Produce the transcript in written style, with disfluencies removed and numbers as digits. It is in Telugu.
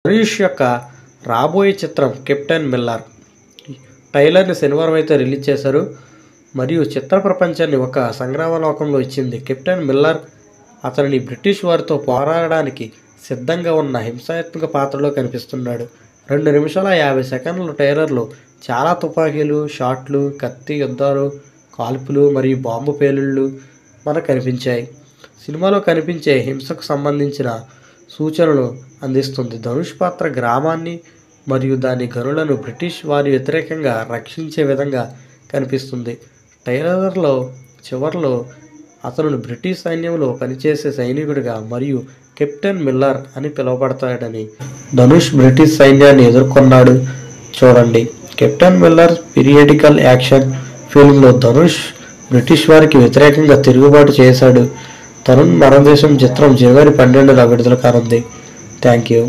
ధనుష్ యొక్క రాబోయే చిత్రం కెప్టెన్ మిల్లర్ ట్రైలర్ని శనివారం అయితే రిలీజ్ చేశారు. మరియు చిత్ర ప్రపంచాన్ని ఒక సంగ్రామలోకంలో ఇచ్చింది. కెప్టెన్ మిల్లర్ అతనిని బ్రిటిష్ వారితో పోరాడడానికి సిద్ధంగా ఉన్న హింసాత్మక పాత్రలో కనిపిస్తున్నాడు. 2 నిమిషాల 50 సెకండ్ల ట్రైలర్లో చాలా తుపాకీలు, షాట్లు, కత్తి యుద్ధాలు, కాల్పులు మరియు బాంబు పేలుళ్ళు మనకు కనిపించాయి. సినిమాలో కనిపించే హింసకు సంబంధించిన సూచనలు అందిస్తుంది. ధనుష్ పాత్ర గ్రామాన్ని మరియు దాని గనులను బ్రిటిష్ వారి వ్యతిరేకంగా రక్షించే విధంగా కనిపిస్తుంది. ట్రైలర్లో చివర్లో అతను బ్రిటిష్ సైన్యంలో పనిచేసే సైనికుడిగా మరియు కెప్టెన్ మిల్లర్ అని పిలువబడతాడని ధనుష్ బ్రిటిష్ సైన్యాన్ని ఎదుర్కొన్నాడు. చూడండి. కెప్టెన్ మిల్లర్ పీరియాడికల్ యాక్షన్ ఫిల్మ్లో ధనుష్ బ్రిటిష్ వారికి వ్యతిరేకంగా తిరుగుబాటు చేశాడు. తరుణ్ మరణదేశం చిత్రం జనవరి 12న విడుదల కానుంది. Thank you.